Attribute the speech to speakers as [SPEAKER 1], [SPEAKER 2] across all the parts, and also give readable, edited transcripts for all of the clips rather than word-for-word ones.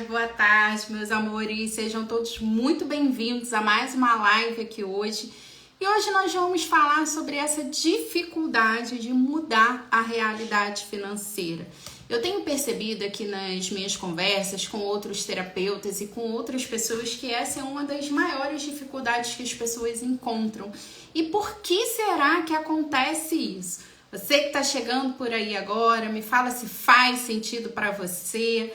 [SPEAKER 1] boa tarde, meus amores. Sejam todos muito bem-vindos a mais uma live aqui hoje. E hoje nós vamos falar sobre essa dificuldade de mudar a realidade financeira. Eu tenho percebido aqui nas minhas conversas com outros terapeutas e com outras pessoas que essa é uma das maiores dificuldades que as pessoas encontram. E por que será que acontece isso? Você que está chegando por aí agora, me fala se faz sentido para você.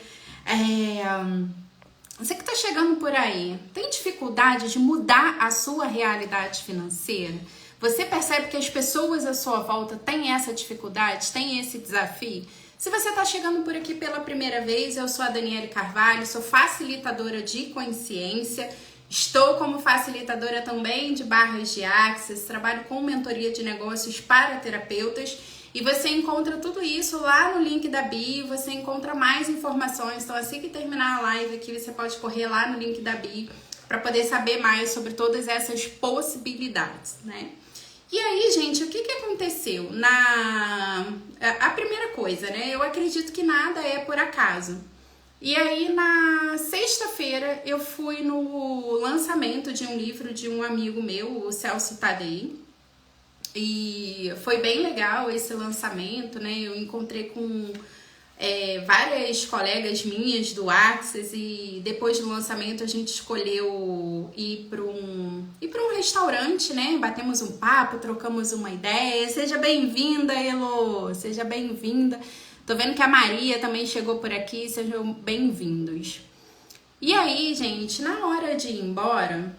[SPEAKER 1] Você que está chegando por aí, tem dificuldade de mudar a sua realidade financeira? Você percebe que as pessoas à sua volta têm essa dificuldade, têm esse desafio? Se você está chegando por aqui pela primeira vez, eu sou a Daniele Carvalho, sou facilitadora de consciência. Estou como facilitadora também de barras de Access, trabalho com mentoria de negócios para terapeutas e você encontra tudo isso lá no link da bio, você encontra mais informações. Então assim que terminar a live aqui, você pode correr lá no link da bio para poder saber mais sobre todas essas possibilidades, né? E aí, gente, o que aconteceu? A primeira coisa, né? Eu acredito que nada é por acaso. E aí, na sexta-feira, eu fui no lançamento de um livro de um amigo meu, o Celso Tadei. E foi bem legal esse lançamento, né? Eu encontrei com várias colegas minhas do Access e depois do lançamento a gente escolheu ir para um restaurante, né? Batemos um papo, trocamos uma ideia. Seja bem-vinda, Elo! Seja bem-vinda! Tô vendo que a Maria também chegou por aqui, sejam bem-vindos. E aí, gente, na hora de ir embora,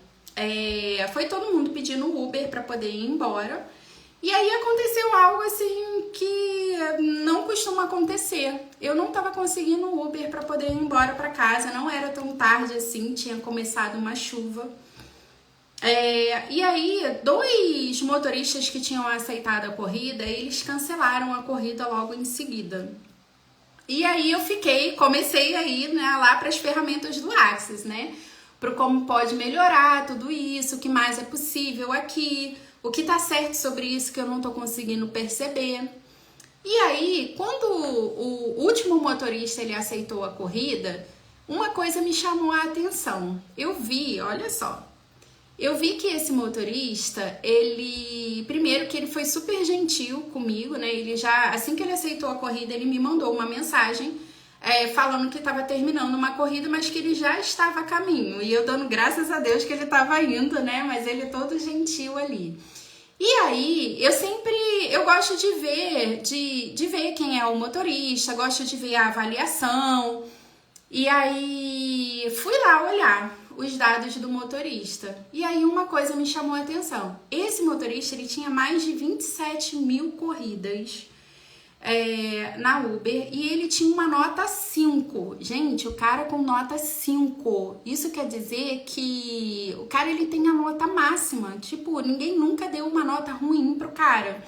[SPEAKER 1] foi todo mundo pedindo Uber para poder ir embora. E aí aconteceu algo assim que não costuma acontecer. Eu não tava conseguindo Uber para poder ir embora para casa, não era tão tarde assim, tinha começado uma chuva. E aí, dois motoristas que tinham aceitado a corrida, eles cancelaram a corrida logo em seguida. E aí eu comecei a ir, né, lá para as ferramentas do Access, né? Para como pode melhorar tudo isso, o que mais é possível aqui, o que tá certo sobre isso que eu não tô conseguindo perceber. E aí, quando o último motorista ele aceitou a corrida, uma coisa me chamou a atenção. Eu vi que esse motorista, primeiro que ele foi super gentil comigo, né? Ele já, assim que ele aceitou a corrida, ele me mandou uma mensagem falando que estava terminando uma corrida, mas que ele já estava a caminho. E eu dando graças a Deus que ele estava indo, né? Mas ele todo gentil ali. E aí, eu gosto de ver quem é o motorista, gosto de ver a avaliação. E aí, fui lá olhar os dados do motorista. E aí uma coisa me chamou a atenção. Esse motorista, ele tinha mais de 27 mil corridas na Uber e ele tinha uma nota 5. Gente, o cara com nota 5. Isso quer dizer que o cara, ele tem a nota máxima. Tipo, ninguém nunca deu uma nota ruim pro cara.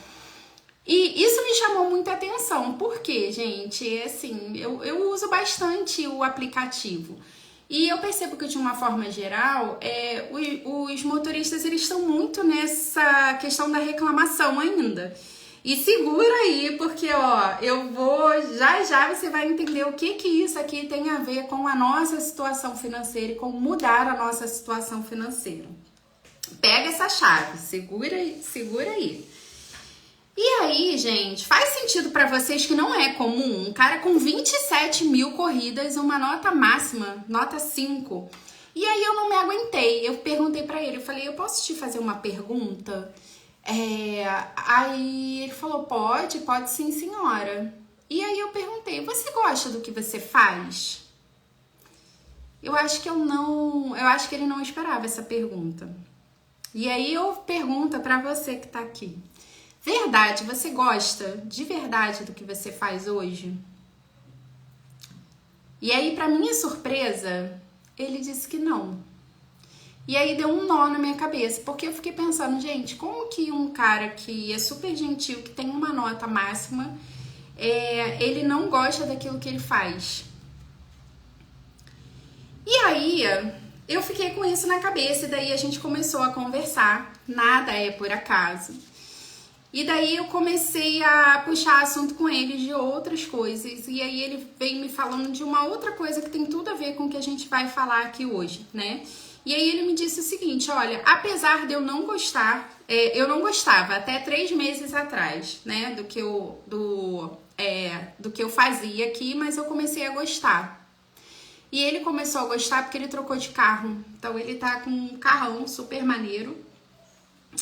[SPEAKER 1] E isso me chamou muita atenção. Por quê, gente? Assim, eu uso bastante o aplicativo. E eu percebo que, de uma forma geral, os motoristas eles estão muito nessa questão da reclamação ainda. E segura aí, porque eu vou, já você vai entender o que isso aqui tem a ver com a nossa situação financeira e com mudar a nossa situação financeira. Pega essa chave, segura aí. E aí, gente, faz sentido pra vocês que não é comum um cara com 27 mil corridas, uma nota máxima, nota 5. E aí eu não me aguentei, eu perguntei pra ele, eu falei, eu posso te fazer uma pergunta? Aí ele falou, pode sim, senhora. E aí eu perguntei, você gosta do que você faz? Eu acho que ele não esperava essa pergunta. E aí eu pergunto pra você que tá aqui. Verdade, você gosta de verdade do que você faz hoje? E aí, pra minha surpresa, ele disse que não. E aí deu um nó na minha cabeça, porque eu fiquei pensando, gente, como que um cara que é super gentil, que tem uma nota máxima, ele não gosta daquilo que ele faz? E aí, eu fiquei com isso na cabeça, e daí a gente começou a conversar, nada é por acaso. E daí eu comecei a puxar assunto com ele de outras coisas. E aí ele veio me falando de uma outra coisa que tem tudo a ver com o que a gente vai falar aqui hoje, né? E aí ele me disse o seguinte, olha, apesar de eu não gostar, eu não gostava até 3 meses atrás, né, do que eu fazia aqui, mas eu comecei a gostar. E ele começou a gostar porque ele trocou de carro. Então ele tá com um carrão super maneiro.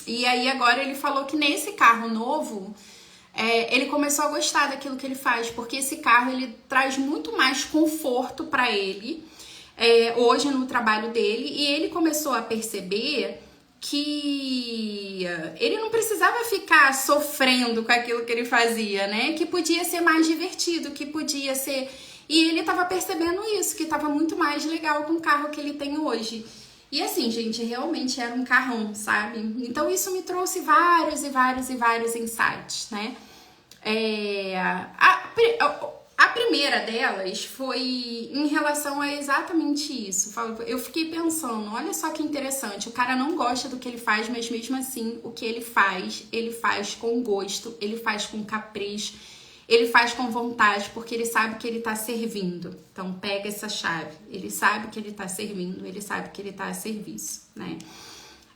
[SPEAKER 1] E aí agora ele falou que nesse carro novo, ele começou a gostar daquilo que ele faz, porque esse carro ele traz muito mais conforto para ele hoje no trabalho dele, e ele começou a perceber que ele não precisava ficar sofrendo com aquilo que ele fazia, né? Que podia ser mais divertido, que podia ser... E ele tava percebendo isso, que tava muito mais legal com o carro que ele tem hoje. E assim, gente, realmente era um carrão, sabe? Então isso me trouxe vários e vários e vários insights, né? A primeira delas foi em relação a exatamente isso. Eu fiquei pensando, olha só que interessante, o cara não gosta do que ele faz, mas mesmo assim, o que ele faz com gosto, ele faz com capricho, ele faz com vontade, porque ele sabe que ele tá servindo. Então pega essa chave, ele sabe que ele tá servindo, ele sabe que ele tá a serviço, né?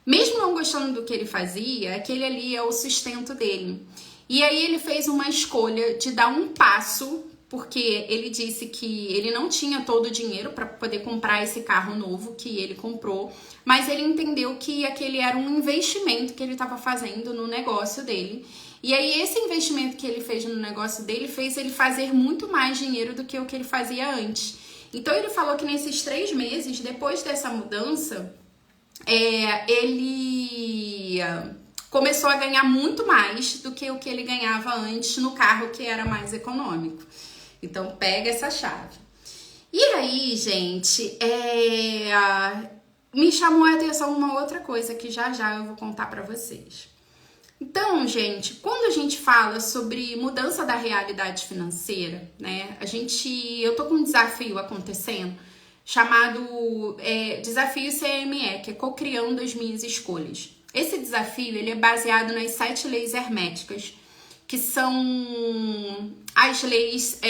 [SPEAKER 1] Mesmo não gostando do que ele fazia, aquele ali é o sustento dele. E aí ele fez uma escolha de dar um passo, porque ele disse que ele não tinha todo o dinheiro para poder comprar esse carro novo que ele comprou, mas ele entendeu que aquele era um investimento que ele estava fazendo no negócio dele. E aí esse investimento que ele fez no negócio dele fez ele fazer muito mais dinheiro do que o que ele fazia antes. Então ele falou que nesses 3 meses, depois dessa mudança, ele começou a ganhar muito mais do que o que ele ganhava antes no carro que era mais econômico. Então pega essa chave. E aí, gente, me chamou a atenção uma outra coisa que já eu vou contar pra vocês. Então, gente, quando a gente fala sobre mudança da realidade financeira, né, eu tô com um desafio acontecendo chamado Desafio CME, que é Co-Criando as Minhas Escolhas. Esse desafio, ele é baseado nas 7 leis herméticas, que são as leis,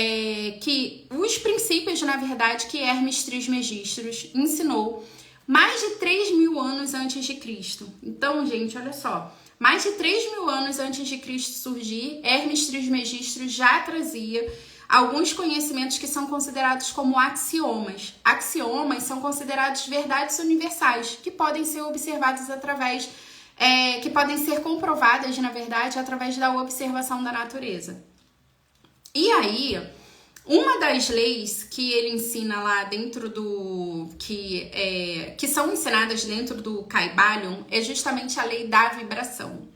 [SPEAKER 1] os princípios, na verdade, que Hermes Trismegisto ensinou mais de 3.000 anos antes de Cristo. Então, gente, olha só, mais de 3.000 anos antes de Cristo surgir, Hermes Trismegisto já trazia alguns conhecimentos que são considerados como axiomas. Axiomas são considerados verdades universais, que podem ser observadas que podem ser comprovadas, na verdade, através da observação da natureza. E aí, uma das leis que ele ensina lá dentro que são ensinadas dentro do Kybalion é justamente a lei da vibração.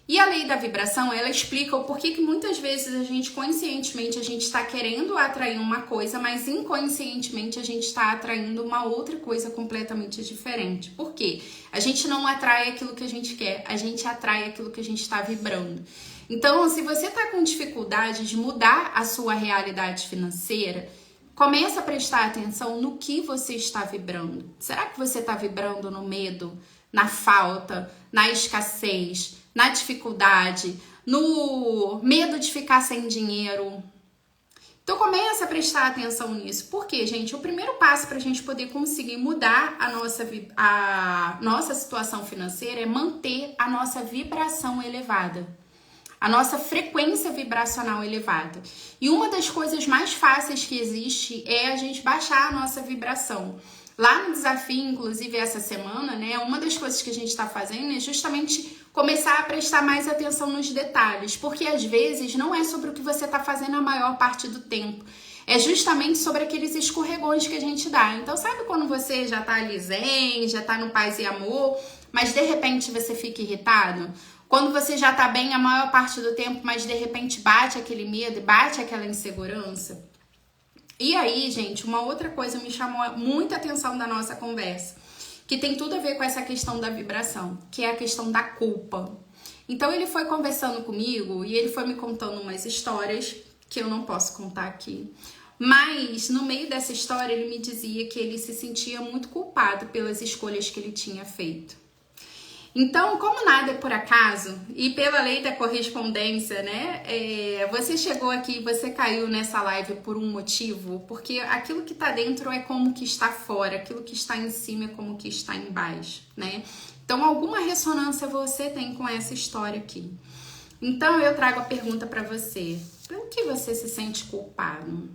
[SPEAKER 1] E a lei da vibração, ela explica o porquê que muitas vezes conscientemente a gente está querendo atrair uma coisa, mas inconscientemente a gente está atraindo uma outra coisa completamente diferente. Por quê? A gente não atrai aquilo que a gente quer, a gente atrai aquilo que a gente está vibrando. Então, se você está com dificuldade de mudar a sua realidade financeira, começa a prestar atenção no que você está vibrando. Será que você está vibrando no medo, na falta, na escassez, na dificuldade, no medo de ficar sem dinheiro? Então começa a prestar atenção nisso. Por quê, gente? O primeiro passo para a gente poder conseguir mudar a nossa situação financeira é manter a nossa vibração elevada, a nossa frequência vibracional elevada. E uma das coisas mais fáceis que existe é a gente baixar a nossa vibração. Lá no desafio, inclusive essa semana, né, uma das coisas que a gente está fazendo é justamente começar a prestar mais atenção nos detalhes, porque às vezes não é sobre o que você está fazendo a maior parte do tempo, é justamente sobre aqueles escorregões que a gente dá. Então sabe quando você já tá ali zen, já tá no paz e amor, mas de repente você fica irritado? Quando você já tá bem a maior parte do tempo, mas de repente bate aquele medo, bate aquela insegurança? E aí, gente, uma outra coisa me chamou muita atenção da nossa conversa, que tem tudo a ver com essa questão da vibração, que é a questão da culpa. Então ele foi conversando comigo e ele foi me contando umas histórias que eu não posso contar aqui. Mas no meio dessa história ele me dizia que ele se sentia muito culpado pelas escolhas que ele tinha feito. Então, como nada é por acaso, e pela lei da correspondência, né? Você chegou aqui, você caiu nessa live por um motivo, porque aquilo que tá dentro é como que está fora, aquilo que está em cima é como que está embaixo, né? Então, alguma ressonância você tem com essa história aqui. Então, eu trago a pergunta para você: pelo que você se sente culpado?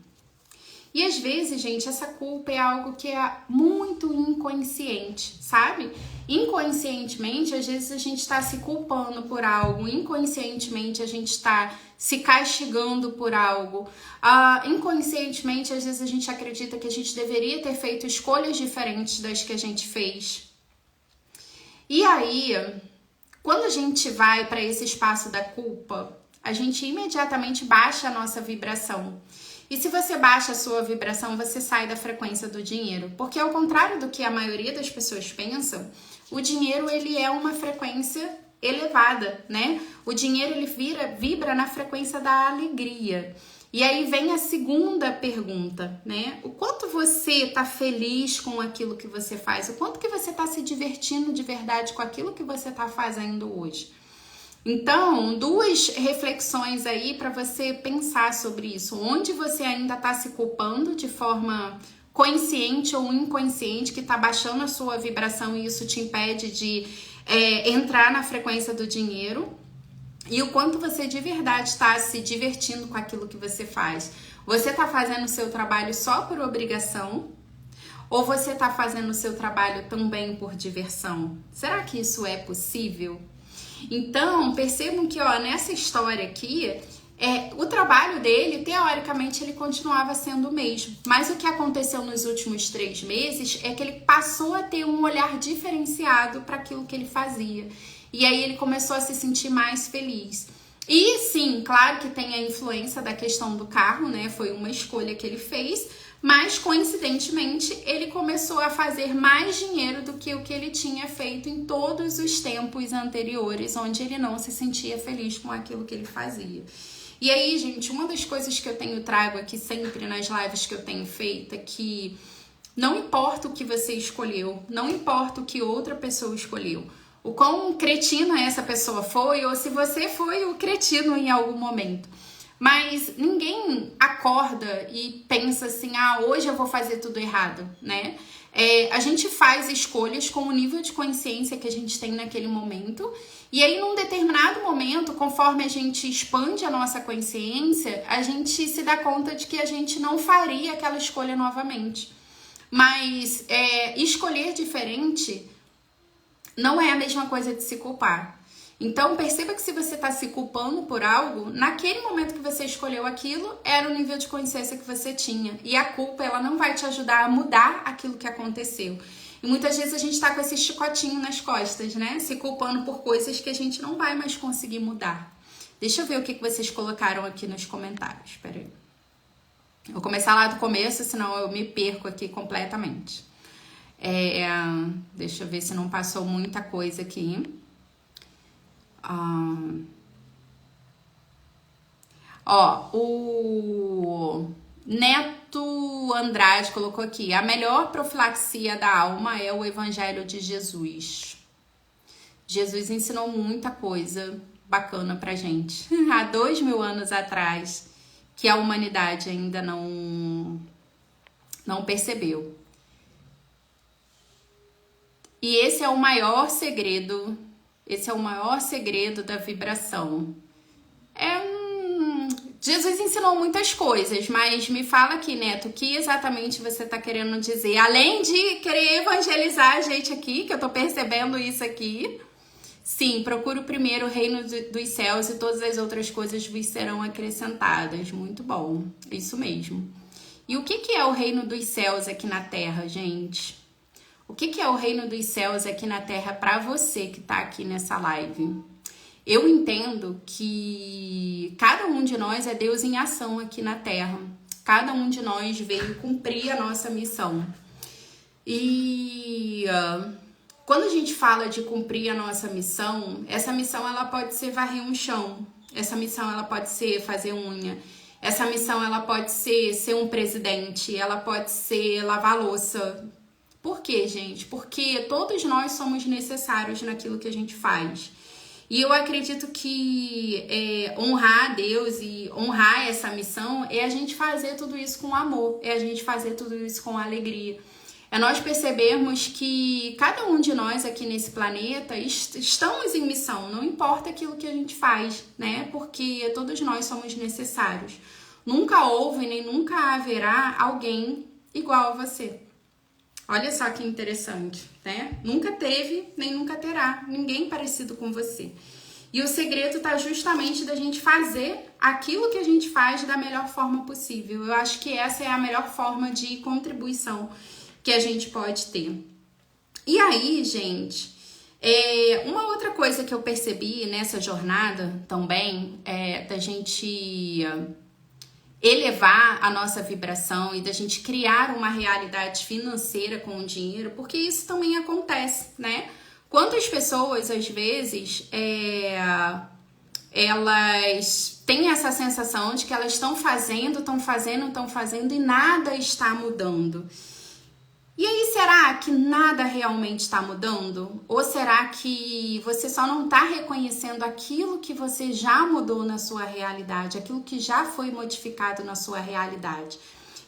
[SPEAKER 1] E às vezes, gente, essa culpa é algo que é muito inconsciente, sabe? Inconscientemente, às vezes a gente está se culpando por algo, inconscientemente a gente está se castigando por algo, inconscientemente, às vezes a gente acredita que a gente deveria ter feito escolhas diferentes das que a gente fez. E aí, quando a gente vai para esse espaço da culpa, a gente imediatamente baixa a nossa vibração. E se você baixa a sua vibração, você sai da frequência do dinheiro. Porque ao contrário do que a maioria das pessoas pensam, o dinheiro ele é uma frequência elevada, né? O dinheiro ele vibra na frequência da alegria. E aí vem a segunda pergunta, né? O quanto você tá feliz com aquilo que você faz? O quanto que você tá se divertindo de verdade com aquilo que você tá fazendo hoje? Então, duas reflexões aí para você pensar sobre isso. Onde você ainda está se culpando de forma consciente ou inconsciente, que está baixando a sua vibração e isso te impede de entrar na frequência do dinheiro. E o quanto você de verdade está se divertindo com aquilo que você faz. Você está fazendo o seu trabalho só por obrigação? Ou você está fazendo o seu trabalho também por diversão? Será que isso é possível? Então, percebam que nessa história aqui, o trabalho dele, teoricamente, ele continuava sendo o mesmo. Mas o que aconteceu nos últimos 3 meses é que ele passou a ter um olhar diferenciado para aquilo que ele fazia. E aí ele começou a se sentir mais feliz. E sim, claro que tem a influência da questão do carro, né? Foi uma escolha que ele fez. Mas, coincidentemente, ele começou a fazer mais dinheiro do que o que ele tinha feito em todos os tempos anteriores, onde ele não se sentia feliz com aquilo que ele fazia. E aí, gente, uma das coisas que eu tenho trago aqui sempre nas lives que eu tenho feito é que não importa o que você escolheu, não importa o que outra pessoa escolheu, o quão cretina essa pessoa foi, ou se você foi o cretino em algum momento. Mas ninguém acorda e pensa assim, hoje eu vou fazer tudo errado, né? A gente faz escolhas com o nível de consciência que a gente tem naquele momento. E aí, num determinado momento, conforme a gente expande a nossa consciência, a gente se dá conta de que a gente não faria aquela escolha novamente. Mas escolher diferente não é a mesma coisa de se culpar. Então, perceba que se você está se culpando por algo, naquele momento que você escolheu aquilo, era o nível de consciência que você tinha. E a culpa, ela não vai te ajudar a mudar aquilo que aconteceu. E muitas vezes a gente está com esse chicotinho nas costas, né? Se culpando por coisas que a gente não vai mais conseguir mudar. Deixa eu ver o que vocês colocaram aqui nos comentários. Espera aí. Vou começar lá do começo, senão eu me perco aqui completamente. Deixa eu ver se não passou muita coisa aqui. O Neto Andrade colocou aqui: a melhor profilaxia da alma é o Evangelho de Jesus. Jesus ensinou muita coisa bacana pra gente há 2000 anos atrás, que a humanidade ainda não percebeu. E esse é o maior segredo. Esse é o maior segredo da vibração. Jesus ensinou muitas coisas, mas me fala aqui, Neto, o que exatamente você está querendo dizer? Além de querer evangelizar a gente aqui, que eu tô percebendo isso aqui. Sim, procure primeiro o reino dos céus e todas as outras coisas vos serão acrescentadas. Muito bom, isso mesmo. E o que é o reino dos céus aqui na Terra, gente? O que é o reino dos céus aqui na Terra para você que está aqui nessa live? Eu entendo que cada um de nós é Deus em ação aqui na Terra. Cada um de nós veio cumprir a nossa missão. E quando a gente fala de cumprir a nossa missão, essa missão ela pode ser varrer um chão. Essa missão ela pode ser fazer unha. Essa missão ela pode ser um presidente. Ela pode ser lavar louça. Por quê, gente? Porque todos nós somos necessários naquilo que a gente faz. E eu acredito que honrar a Deus e honrar essa missão é a gente fazer tudo isso com amor, é a gente fazer tudo isso com alegria. É nós percebermos que cada um de nós aqui nesse planeta estamos em missão, não importa aquilo que a gente faz, né? Porque todos nós somos necessários. Nunca houve nem nunca haverá alguém igual a você. Olha só que interessante, né? Nunca teve, nem nunca terá ninguém parecido com você. E o segredo tá justamente da gente fazer aquilo que a gente faz da melhor forma possível. Eu acho que essa é a melhor forma de contribuição que a gente pode ter. E aí, gente, uma outra coisa que eu percebi nessa jornada também é da gente elevar a nossa vibração e da gente criar uma realidade financeira com o dinheiro, porque isso também acontece, né? Quantas pessoas, às vezes, elas têm essa sensação de que elas estão fazendo e nada está mudando. E aí, será que nada realmente está mudando? Ou será que você só não está reconhecendo aquilo que você já mudou na sua realidade, aquilo que já foi modificado na sua realidade?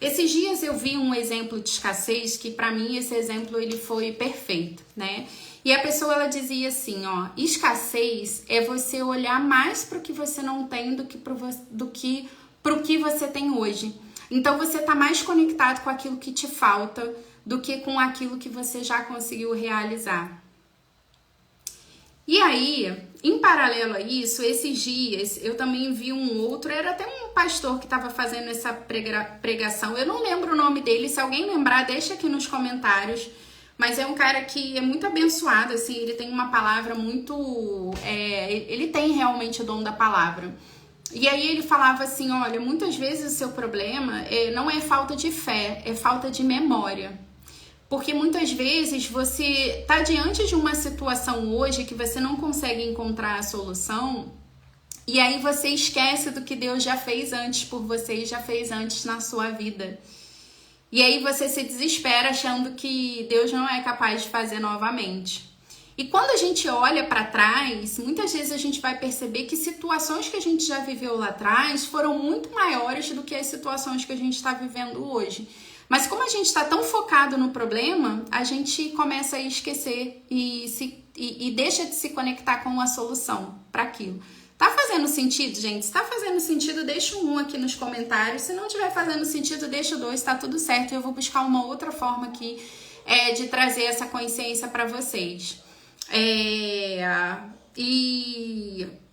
[SPEAKER 1] Esses dias eu vi um exemplo de escassez que, para mim, esse exemplo ele foi perfeito, né? E a pessoa, ela dizia assim, ó, escassez é você olhar mais para o que você não tem do que para o que você tem hoje. Então, você está mais conectado com aquilo que te falta do que com aquilo que você já conseguiu realizar. E aí, em paralelo a isso, esses dias eu também vi um outro, era até um pastor que estava fazendo essa pregação, eu não lembro o nome dele, se alguém lembrar, deixa aqui nos comentários, mas é um cara que é muito abençoado, assim, ele tem uma palavra muito... ele tem realmente o dom da palavra. E aí ele falava assim, olha, muitas vezes o seu problema não é falta de fé, é falta de memória. Porque muitas vezes você está diante de uma situação hoje que você não consegue encontrar a solução e aí você esquece do que Deus já fez antes por você e já fez antes na sua vida. E aí você se desespera achando que Deus não é capaz de fazer novamente. E quando a gente olha para trás, muitas vezes a gente vai perceber que situações que a gente já viveu lá atrás foram muito maiores do que as situações que a gente está vivendo hoje. Mas como a gente está tão focado no problema, a gente começa a esquecer e deixa de se conectar com a solução para aquilo. Tá fazendo sentido, gente? Se tá fazendo sentido, deixa um aqui nos comentários. Se não tiver fazendo sentido, deixa 2, tá tudo certo. Eu vou buscar uma outra forma aqui de trazer essa consciência para vocês.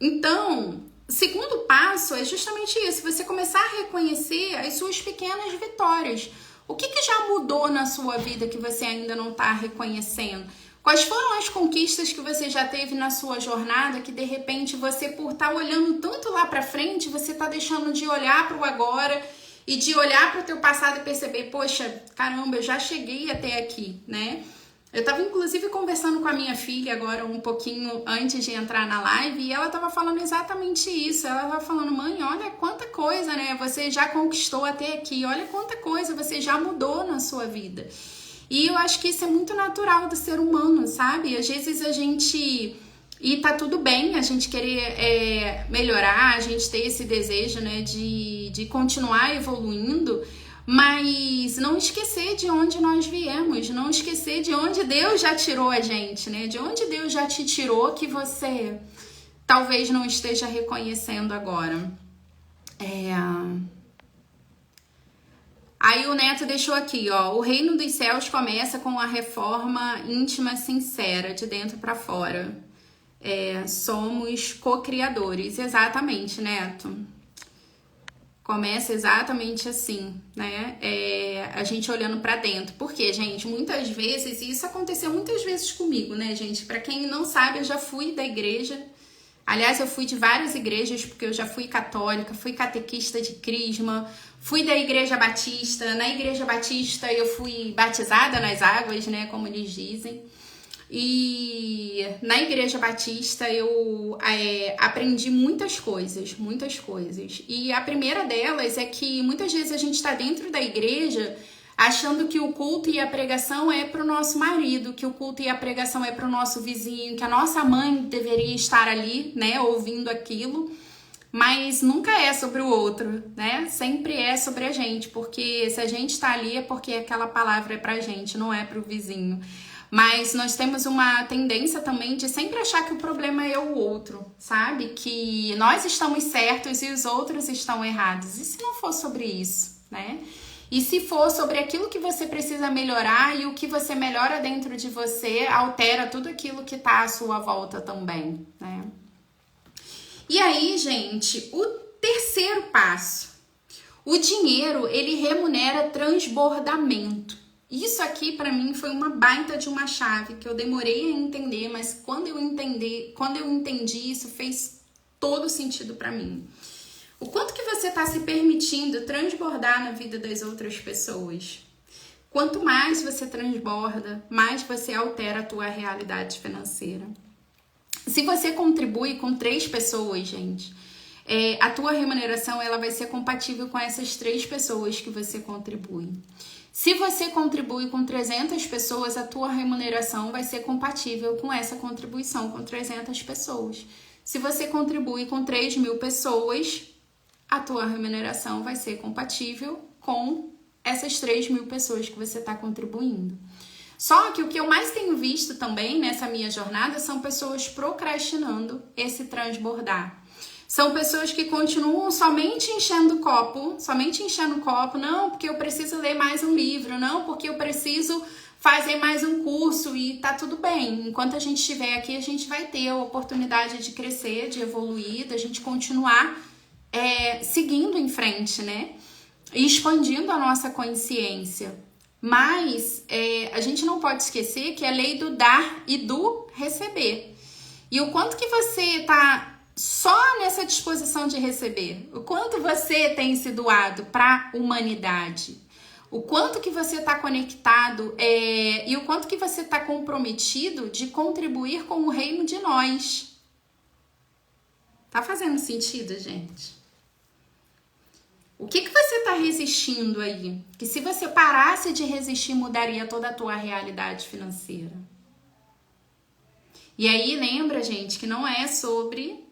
[SPEAKER 1] Então, o segundo passo é justamente isso. Você começar a reconhecer as suas pequenas vitórias. O que já mudou na sua vida que você ainda não está reconhecendo? Quais foram as conquistas que você já teve na sua jornada que de repente você, por estar olhando tanto lá para frente, você está deixando de olhar para o agora e de olhar para o teu passado e perceber, poxa, caramba, eu já cheguei até aqui, né? Eu estava inclusive conversando com a minha filha agora um pouquinho antes de entrar na live e ela estava falando exatamente isso. Ela estava falando, mãe, olha quanta coisa, né? Você já conquistou até aqui, olha quanta coisa você já mudou na sua vida. E eu acho que isso é muito natural do ser humano, sabe? Às vezes a gente... E tá tudo bem a gente querer melhorar, a gente ter esse desejo, né, de continuar evoluindo, mas não esquecer de onde nós viemos, não esquecer de onde Deus já tirou a gente, né? De onde Deus já te tirou que você talvez não esteja reconhecendo agora. Aí o Neto deixou aqui, ó, o reino dos céus começa com a reforma íntima sincera, de dentro para fora. Somos co-criadores, exatamente, Neto. Começa exatamente assim, né? A gente olhando pra dentro. Porque, gente, muitas vezes, e isso aconteceu muitas vezes comigo, né, gente? Pra quem não sabe, eu já fui da igreja. Aliás, eu fui de várias igrejas, porque eu já fui católica, fui catequista de crisma, fui da igreja batista. Na igreja batista eu fui batizada nas águas, né, como eles dizem. E na igreja batista eu aprendi muitas coisas. E a primeira delas é que muitas vezes a gente está dentro da igreja achando que o culto e a pregação é para o nosso marido, que o culto e a pregação é para o nosso vizinho, que a nossa mãe deveria estar ali, né, ouvindo aquilo, mas nunca é sobre o outro, né? Sempre é sobre a gente, porque se a gente está ali é porque aquela palavra é pra gente, não é pro vizinho. Mas nós temos uma tendência também de sempre achar que o problema é o outro, sabe? Que nós estamos certos e os outros estão errados. E se não for sobre isso, né? E se for sobre aquilo que você precisa melhorar e o que você melhora dentro de você altera tudo aquilo que tá à sua volta também, né? E aí, gente, o terceiro passo. O dinheiro, ele remunera transbordamento. Isso aqui, para mim, foi uma baita de uma chave que eu demorei a entender, mas quando eu entendi, isso fez todo sentido para mim. O quanto que você está se permitindo transbordar na vida das outras pessoas? Quanto mais você transborda, mais você altera a tua realidade financeira. Se você contribui com 3 pessoas, gente, a tua remuneração ela vai ser compatível com essas 3 pessoas que você contribui. Se você contribui com 300 pessoas, a tua remuneração vai ser compatível com essa contribuição com 300 pessoas. Se você contribui com 3.000 pessoas, a tua remuneração vai ser compatível com essas 3.000 pessoas que você está contribuindo. Só que o que eu mais tenho visto também nessa minha jornada são pessoas procrastinando esse transbordar. São pessoas que continuam somente enchendo o copo, não, porque eu preciso ler mais um livro, não, porque eu preciso fazer mais um curso e tá tudo bem. Enquanto a gente estiver aqui, a gente vai ter a oportunidade de crescer, de evoluir, da gente continuar seguindo em frente, né? E expandindo a nossa consciência. Mas a gente não pode esquecer que é a lei do dar e do receber. E o quanto que você tá só nessa disposição de receber, o quanto você tem se doado para a humanidade, o quanto que você está conectado e o quanto que você está comprometido de contribuir com o reino de nós. Tá fazendo sentido, gente? O que você está resistindo aí? Que se você parasse de resistir, mudaria toda a tua realidade financeira. E aí, lembra, gente, que não é sobre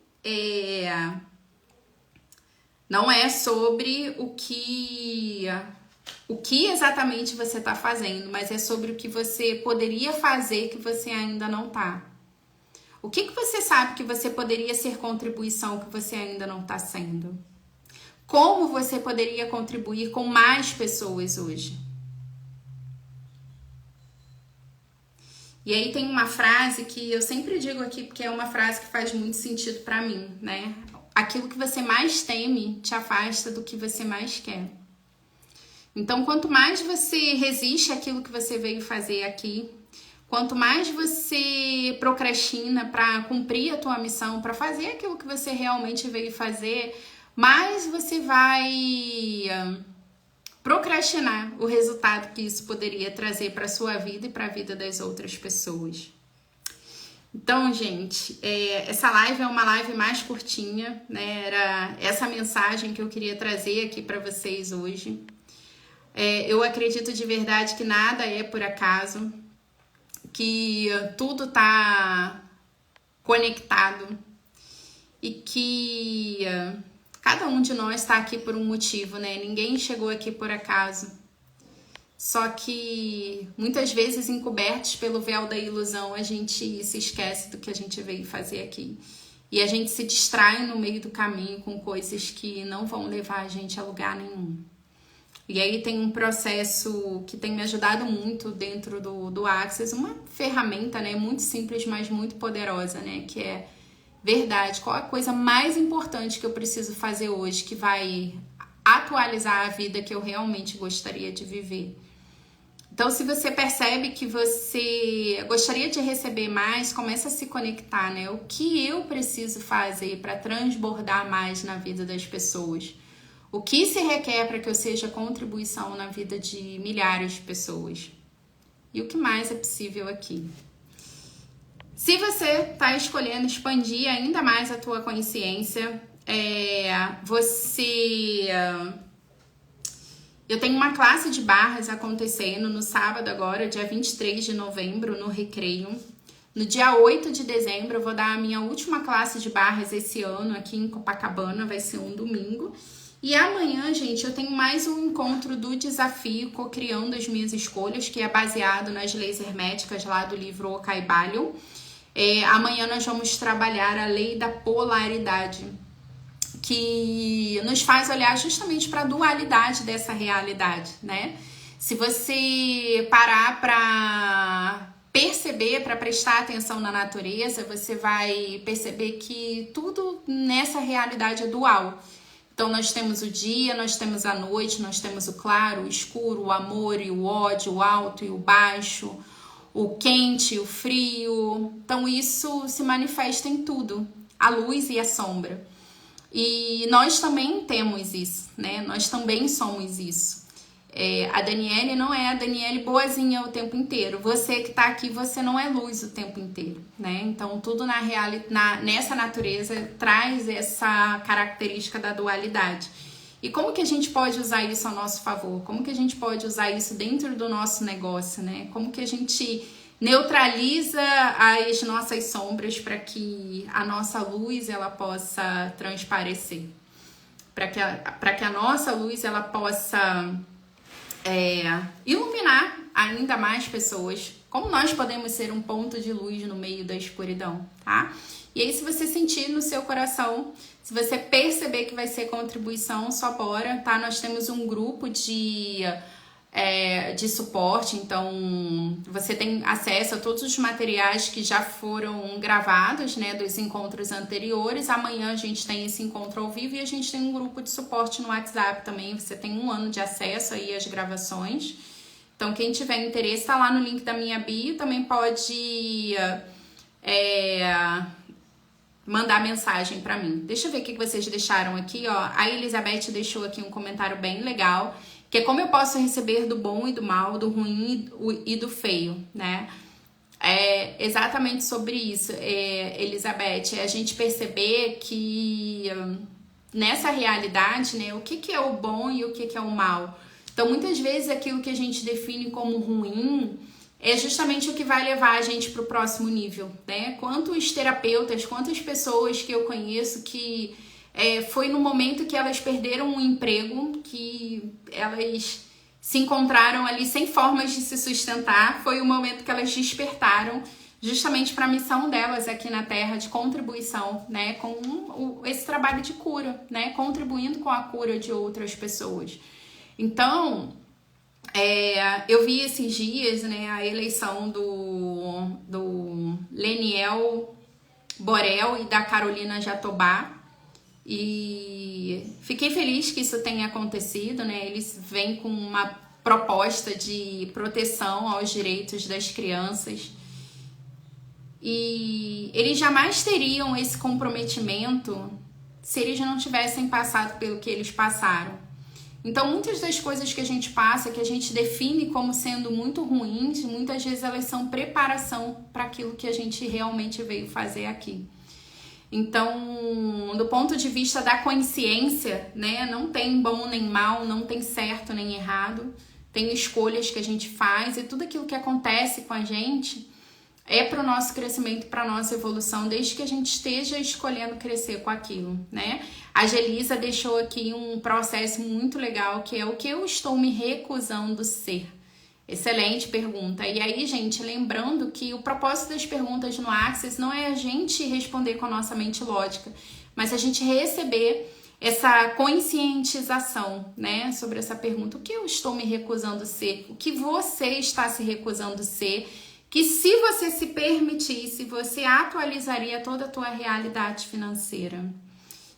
[SPEAKER 1] o que exatamente você está fazendo, mas é sobre o que você poderia fazer que você ainda não está. O que você sabe que você poderia ser contribuição que você ainda não está sendo? Como você poderia contribuir com mais pessoas hoje? E aí tem uma frase que eu sempre digo aqui, porque é uma frase que faz muito sentido para mim, né? Aquilo que você mais teme te afasta do que você mais quer. Então, quanto mais você resiste àquilo que você veio fazer aqui, quanto mais você procrastina para cumprir a tua missão, para fazer aquilo que você realmente veio fazer, mais você vai procrastinar o resultado que isso poderia trazer para a sua vida e para a vida das outras pessoas. Então, gente, essa live é uma live mais curtinha, né? Era essa mensagem que eu queria trazer aqui para vocês hoje. Eu acredito de verdade que nada é por acaso, que tudo está conectado e que cada um de nós está aqui por um motivo, né? Ninguém chegou aqui por acaso. Só que muitas vezes, encobertos pelo véu da ilusão, a gente se esquece do que a gente veio fazer aqui. E a gente se distrai no meio do caminho com coisas que não vão levar a gente a lugar nenhum. E aí tem um processo que tem me ajudado muito dentro do Access, uma ferramenta, né, muito simples, mas muito poderosa, né, que é verdade, qual a coisa mais importante que eu preciso fazer hoje que vai atualizar a vida que eu realmente gostaria de viver. Então, se você percebe que você gostaria de receber mais, começa a se conectar, né? O que eu preciso fazer para transbordar mais na vida das pessoas? O que se requer para que eu seja contribuição na vida de milhares de pessoas? E o que mais é possível aqui? Se você está escolhendo expandir ainda mais a tua consciência, você Eu tenho uma classe de barras acontecendo no sábado agora, dia 23 de novembro, no Recreio. No dia 8 de dezembro eu vou dar a minha última classe de barras esse ano aqui em Copacabana, vai ser um domingo. E amanhã, gente, eu tenho mais um encontro do desafio Cocriando as Minhas Escolhas, que é baseado nas leis herméticas lá do livro Ocaibalion. Amanhã nós vamos trabalhar a lei da polaridade, que nos faz olhar justamente para a dualidade dessa realidade, né? Se você parar para perceber, para prestar atenção na natureza, você vai perceber que tudo nessa realidade é dual. Então nós temos o dia, nós temos a noite, nós temos o claro, o escuro, o amor e o ódio, o alto e o baixo, o quente, o frio. Então isso se manifesta em tudo, a luz e a sombra. E nós também temos isso, né? Nós também somos isso. A Daniele não é a Daniele boazinha o tempo inteiro. Você que tá aqui, você não é luz o tempo inteiro, né? Então tudo nessa natureza traz essa característica da dualidade. E como que a gente pode usar isso a nosso favor? Como que a gente pode usar isso dentro do nosso negócio, né? Como que a gente neutraliza as nossas sombras para que a nossa luz ela possa transparecer, para que a nossa luz ela possa iluminar ainda mais pessoas. Como nós podemos ser um ponto de luz no meio da escuridão, tá? E aí, se você sentir no seu coração, se você perceber que vai ser contribuição, só bora, tá? Nós temos um grupo de suporte, então você tem acesso a todos os materiais que já foram gravados, né, dos encontros anteriores. Amanhã a gente tem esse encontro ao vivo e a gente tem um grupo de suporte no WhatsApp também. Você tem 1 ano de acesso aí às gravações. Então quem tiver interesse, tá lá no link da minha bio, também pode mandar mensagem para mim. Deixa eu ver o que vocês deixaram aqui, ó. A Elizabeth deixou aqui um comentário bem legal, que é como eu posso receber do bom e do mal, do ruim e do feio, né? É exatamente sobre isso, Elizabeth, a gente perceber que nessa realidade, né, o que é o bom e o que é o mal. Então, muitas vezes aquilo que a gente define como ruim é justamente o que vai levar a gente para o próximo nível, né? Quantos terapeutas, quantas pessoas que eu conheço que foi no momento que elas perderam um emprego, que elas se encontraram ali sem formas de se sustentar, foi o momento que elas despertaram justamente para a missão delas aqui na Terra de contribuição, né, com esse trabalho de cura, né, contribuindo com a cura de outras pessoas. Então, eu vi esses dias, né, a eleição do Leniel Borel e da Carolina Jatobá, e fiquei feliz que isso tenha acontecido, né? Eles vêm com uma proposta de proteção aos direitos das crianças e eles jamais teriam esse comprometimento se eles não tivessem passado pelo que eles passaram. Então, muitas das coisas que a gente passa, que a gente define como sendo muito ruins, muitas vezes elas são preparação para aquilo que a gente realmente veio fazer aqui. Então, do ponto de vista da consciência, né, não tem bom nem mal, não tem certo nem errado, tem escolhas que a gente faz e tudo aquilo que acontece com a gente é para o nosso crescimento, para a nossa evolução, desde que a gente esteja escolhendo crescer com aquilo, né? A Gelisa deixou aqui um processo muito legal, que é o que eu estou me recusando ser. Excelente pergunta. E aí, gente, lembrando que o propósito das perguntas no Access não é a gente responder com a nossa mente lógica, mas a gente receber essa conscientização, né, sobre essa pergunta. O que eu estou me recusando ser? O que você está se recusando ser? Que se você se permitisse, você atualizaria toda a tua realidade financeira.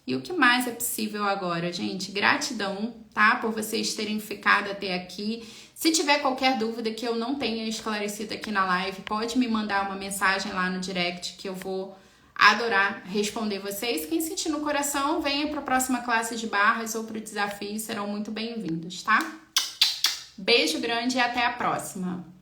[SPEAKER 1] E o que mais é possível agora, gente? Gratidão, tá? Por vocês terem ficado até aqui. Se tiver qualquer dúvida que eu não tenha esclarecido aqui na live, pode me mandar uma mensagem lá no direct que eu vou adorar responder vocês. Quem sentir no coração, venha para a próxima classe de barras ou para o desafio, serão muito bem-vindos, tá? Beijo grande e até a próxima!